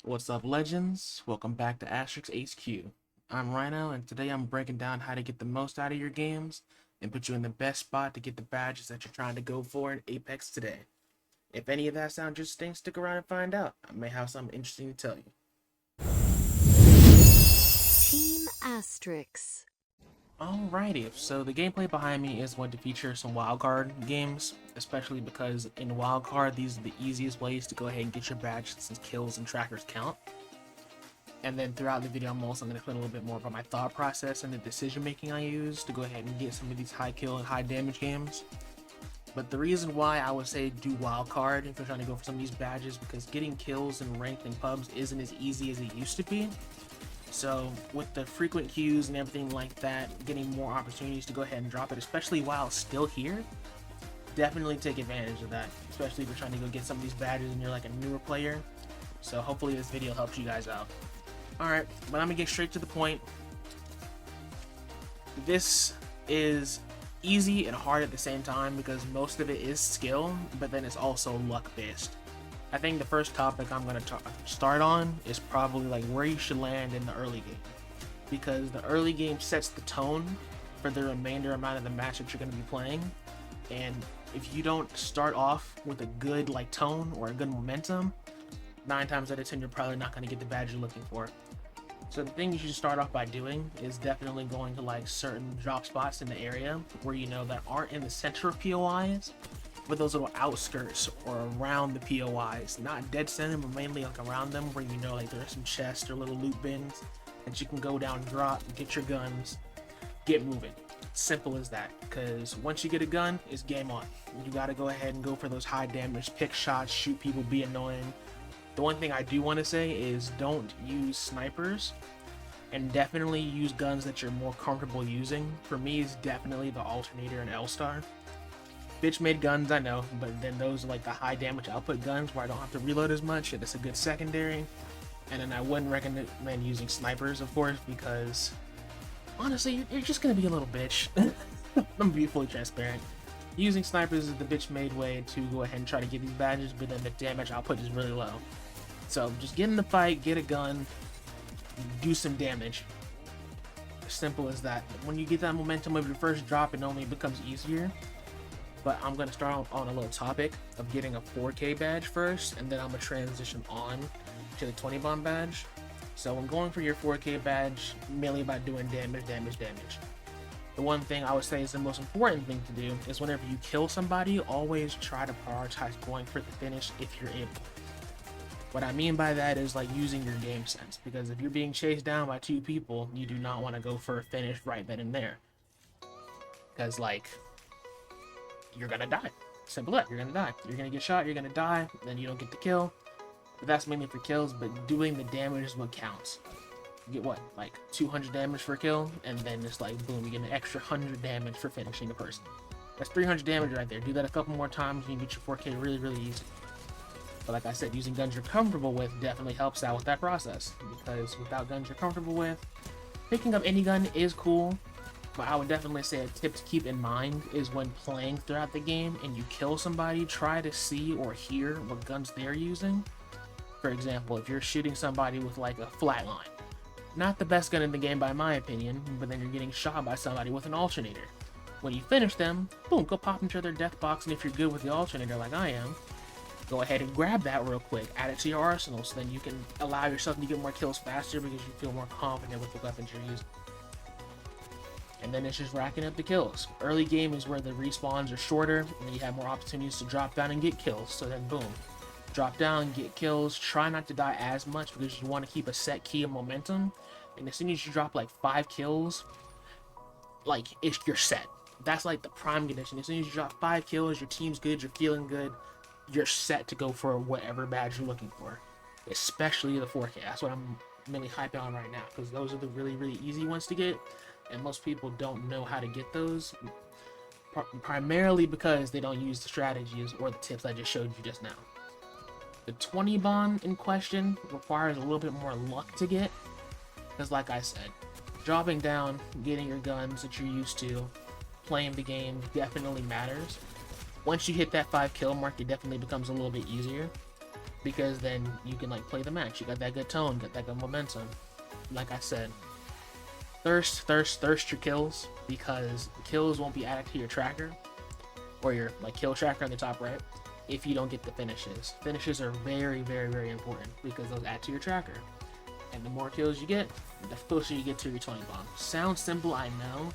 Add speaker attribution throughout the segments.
Speaker 1: What's up, legends? Welcome back to ASTRYX HQ. I'm Rhino, and today I'm breaking down how to get the most out of your games and put you in the best spot to get the badges that you're trying to go for in Apex today. If any of that sounds interesting, stick around and find out. I may have something interesting to tell you.
Speaker 2: Team ASTRYX.
Speaker 1: Alrighty, so the gameplay behind me is going to feature some wildcard games, especially because in wildcard, these are the easiest ways to go ahead and get your badges since kills and trackers count. And then throughout the video, I'm also going to explain a little bit more about my thought process and the decision making I use to go ahead and get some of these high kill and high damage games. But the reason why I would say do wildcard if you're trying to go for some of these badges, because getting kills in ranked and pubs isn't as easy as it used to be. So with the frequent queues and everything like that, getting more opportunities to go ahead and drop it, especially while it's still here, definitely take advantage of that, especially if you're trying to go get some of these badges and you're like a newer player. So hopefully this video helps you guys out. Alright, but I'm gonna get straight to the point. This is easy and hard at the same time because most of it is skill, but then it's also luck based. I think the first topic I'm gonna start on is probably like where you should land in the early game, because the early game sets the tone for the remainder amount of the match that you're gonna be playing. And if you don't start off with a good like tone or a good momentum, 9 times out of 10 you're probably not gonna get the badge you're looking for. So the thing you should start off by doing is definitely going to like certain drop spots in the area where you know that aren't in the center of POIs, but those little outskirts or around the POIs, not dead center, but mainly like around them, where you know like there are some chests or little loot bins that you can go down, drop, get your guns, get moving. Simple as that, because once you get a gun, it's game on. You got to go ahead and go for those high damage pick shots, shoot people, be annoying. The one thing I do want to say is don't use snipers, and definitely use guns that you're more comfortable using. For me, it's definitely the alternator and L-Star. Bitch made guns, I know, but then those are like the high damage output guns where I don't have to reload as much, and it's a good secondary. And then I wouldn't recommend using snipers, of course, because honestly, you're just gonna be a little bitch. I'm gonna be fully transparent. Using snipers is the bitch made way to go ahead and try to get these badges, but then the damage output is really low. So just get in the fight, get a gun, do some damage. Simple as that. When you get that momentum of your first drop, it only becomes easier. But I'm going to start on a little topic of getting a 4K badge first, and then I'm going to transition on to the 20 bomb badge. So when going for your 4K badge, mainly about doing damage. The one thing I would say is the most important thing to do is whenever you kill somebody, always try to prioritize going for the finish if you're able. What I mean by that is like using your game sense, because if you're being chased down by 2 people, you do not want to go for a finish right then and there, because like you're gonna die. Simple as that. You're gonna die. You're gonna get shot, you're gonna die, then you don't get the kill. But that's mainly for kills, but doing the damage is what counts. You get what, like 200 damage for a kill, and then it's like boom, you get an extra 100 damage for finishing a person. That's 300 damage right there. Do that a couple more times and you get your 4K really easy. But like I said, using guns you're comfortable with definitely helps out with that process, because without guns you're comfortable with, picking up any gun is cool, but I would definitely say a tip to keep in mind is when playing throughout the game and you kill somebody, try to see or hear what guns they're using. For example, if you're shooting somebody with like a flatline, not the best gun in the game by my opinion, but then you're getting shot by somebody with an alternator. When you finish them, boom, go pop into their death box, and if you're good with the alternator like I am, go ahead and grab that real quick, add it to your arsenal, so then you can allow yourself to get more kills faster because you feel more confident with the weapons you're using. And then it's just racking up the kills. Early game is where the respawns are shorter, and then you have more opportunities to drop down and get kills, so then boom. Drop down, get kills, try not to die as much because you want to keep a set key of momentum, and as soon as you drop like 5 kills, like you're set. That's like the prime condition. As soon as you drop 5 kills, your team's good, you're feeling good, you're set to go for whatever badge you're looking for, especially the 4K. That's what I'm really hyping on right now, because those are the really easy ones to get, and most people don't know how to get those, primarily because they don't use the strategies or the tips I just showed you just now. The 20 bond in question requires a little bit more luck to get, because like I said, dropping down, getting your guns that you're used to, playing the game definitely matters. Once you hit that 5 kill mark, it definitely becomes a little bit easier. because then you can like play the match. You got that good tone, got that good momentum. Like I said, thirst your kills, because kills won't be added to your tracker or your like kill tracker on the top right if you don't get the finishes. Finishes are very, very, very important because those add to your tracker. And the more kills you get, the closer you get to your 20 bomb. Sounds simple, I know,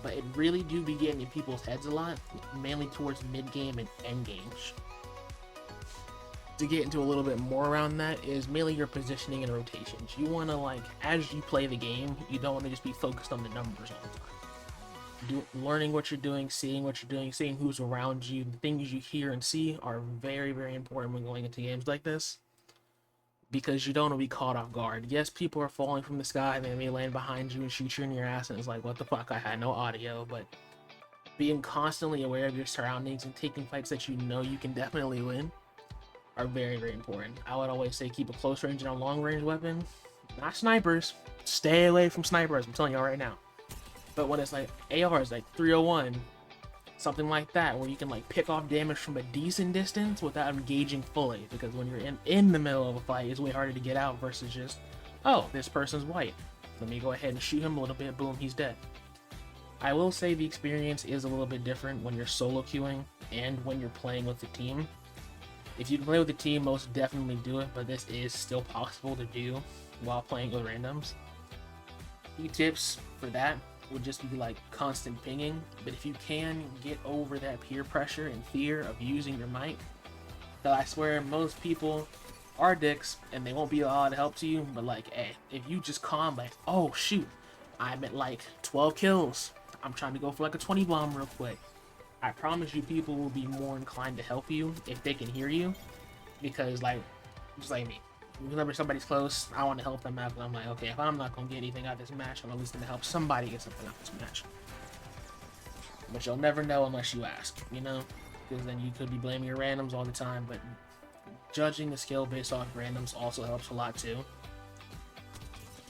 Speaker 1: but it really do be getting in people's heads a lot, mainly towards mid game and end games. To get into a little bit more around that is mainly your positioning and rotations. You want to, like, as you play the game, you don't want to just be focused on the numbers all the time. Learning what you're doing, seeing what you're doing, seeing who's around you, the things you hear and see are very, very important when going into games like this, because you don't want to be caught off guard. Yes, people are falling from the sky, they may land behind you and shoot you in your ass, and it's like, what the fuck, I had no audio. But being constantly aware of your surroundings and taking fights that you know you can definitely win are very, very important. I would always say keep a close range and a long range weapon. Not snipers. Stay away from snipers, I'm telling y'all right now. But when it's like ARs, like 301, something like that, where you can like pick off damage from a decent distance without engaging fully, because when you're in the middle of a fight, it's way harder to get out versus just, oh, this person's white, let me go ahead and shoot him a little bit, boom, he's dead. I will say the experience is a little bit different when you're solo queuing and when you're playing with the team. If you can play with the team, most definitely do it, but this is still possible to do while playing with randoms. Key tips for that would just be like constant pinging, but if you can get over that peer pressure and fear of using your mic, because I swear most people are dicks and they won't be allowed to help to you, but like, hey, if you just calm, like, oh shoot, I'm at like 12 kills, I'm trying to go for like a 20 bomb real quick, I promise you people will be more inclined to help you if they can hear you, because like, just like me, whenever somebody's close, I want to help them out, but I'm like, okay, if I'm not going to get anything out of this match, I'm at least going to help somebody get something out of this match. But you'll never know unless you ask, you know, because then you could be blaming your randoms all the time, but judging the skill based off randoms also helps a lot too.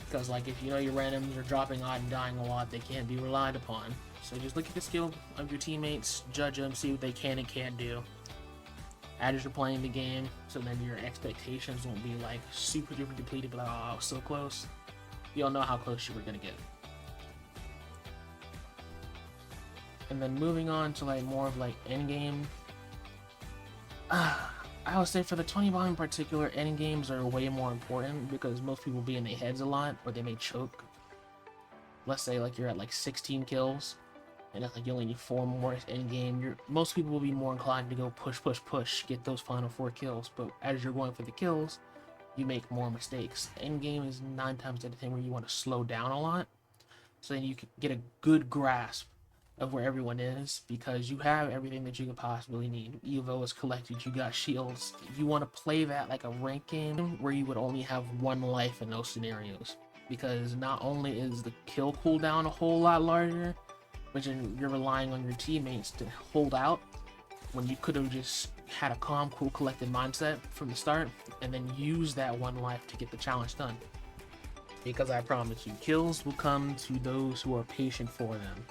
Speaker 1: Because like, if you know your randoms are dropping out and dying a lot, they can't be relied upon. So just look at the skill of your teammates, judge them, see what they can and can't do as you're playing the game, so then your expectations won't be like super duper depleted, but like, oh, I was so close. You'll know how close you were gonna get. And then moving on to like more of like end game. I would say for the 20 bomb in particular, end games are way more important because most people be in their heads a lot, or they may choke. Let's say like you're at like 16 kills, and it's like you only need 4 more end game. Most people will be more inclined to go push, get those final 4 kills. But as you're going for the kills, you make more mistakes. End game is 9 times out of 10 where you want to slow down a lot, so then you can get a good grasp of where everyone is, because you have everything that you could possibly need. Evo is collected, you got shields. You want to play that like a rank game where you would only have 1 life in those scenarios, because not only is the kill cooldown a whole lot larger, but you're relying on your teammates to hold out when you could have just had a calm, cool, collected mindset from the start and then use that 1 life to get the challenge done. Because I promise you, kills will come to those who are patient for them.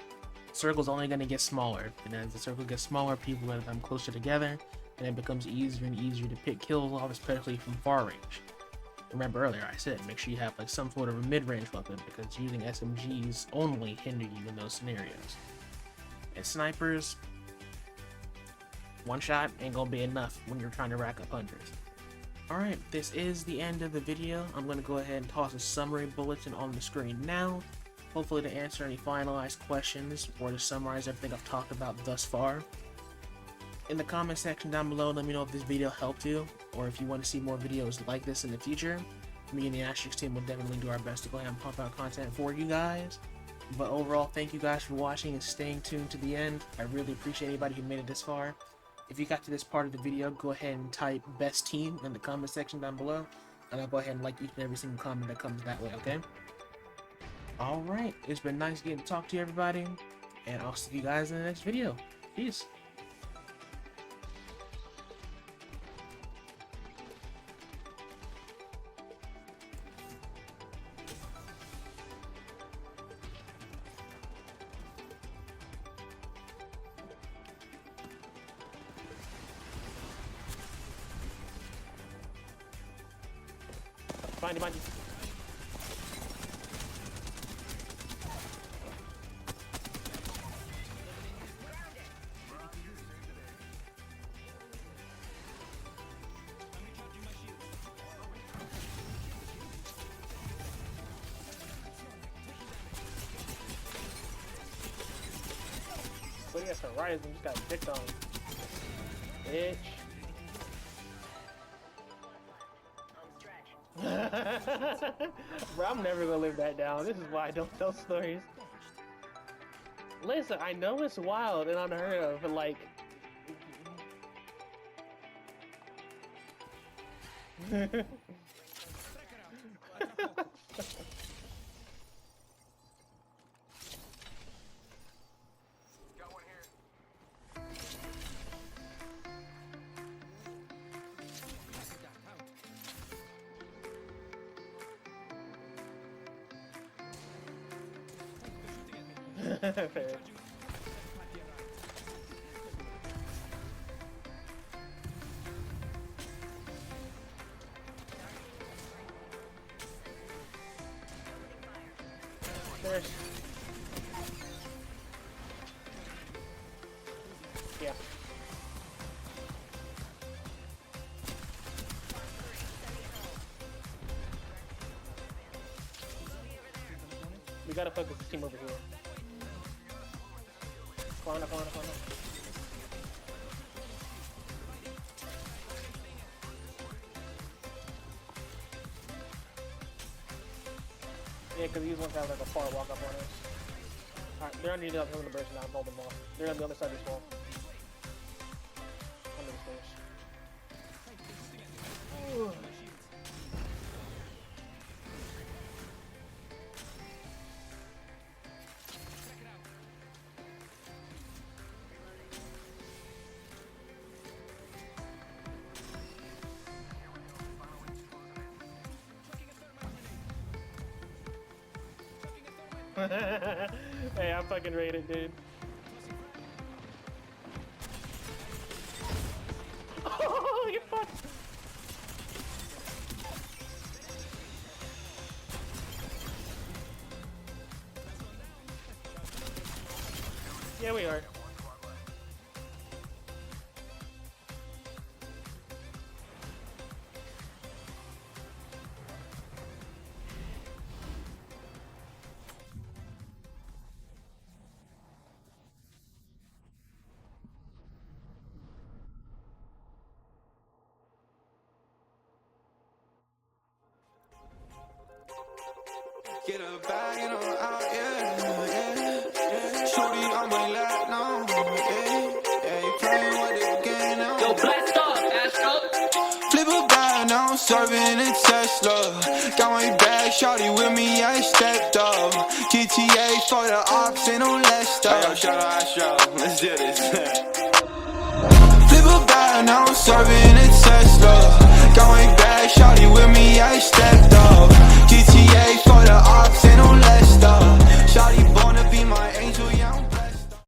Speaker 1: The circle's only going to get smaller, and as the circle gets smaller, people are going to come closer together, and it becomes easier and easier to pick kills off, especially from far range. Remember earlier I said make sure you have like some sort of a mid-range weapon, because using SMGs only hinder you in those scenarios. And snipers, 1 shot ain't gonna be enough when you're trying to rack up hundreds. Alright, this is the end of the video. I'm gonna go ahead and toss a summary bulletin on the screen now, hopefully to answer any finalized questions or to summarize everything I've talked about thus far. In the comment section down below, let me know if this video helped you, or if you want to see more videos like this in the future. Me and the ASTRYX team will definitely do our best to go ahead and pump out content for you guys. But overall, thank you guys for watching and staying tuned to the end. I really appreciate anybody who made it this far. If you got to this part of the video, go ahead and type best team in the comment section down below, and I'll go ahead and like each and every single comment that comes that way, okay? Alright, it's been nice getting to talk to you, everybody, and I'll see you guys in the next video. Peace. Behind you. But he has Horizon, just got dicked on. Bitch. Bro, I'm never gonna live that down. This is why I don't tell stories. Listen, I know it's wild and unheard of, but like... Fair. There's... Yeah. We gotta focus the team over here. Come on. Yeah, because these ones have like a far walk up on us. Alright, they're underneath the burst now. I'm holding them off. They're on the other side of this wall. Under the stairs. Ooh. Hey, I'm fucking rated, dude. Oh, you fucked. Yeah, we are.
Speaker 3: Get a bag and I'm out, yeah. Shorty on my lap now, yeah. You playing with the game now.
Speaker 4: Yo, blast off, Astro.
Speaker 3: Flip a bag now, I'm serving a Tesla. Got my bag, shorty with me, I stepped up. GTA for the ops and no less stuff. Yo, shout out Astro, let's do this. Flip a bag now, I'm serving a Tesla.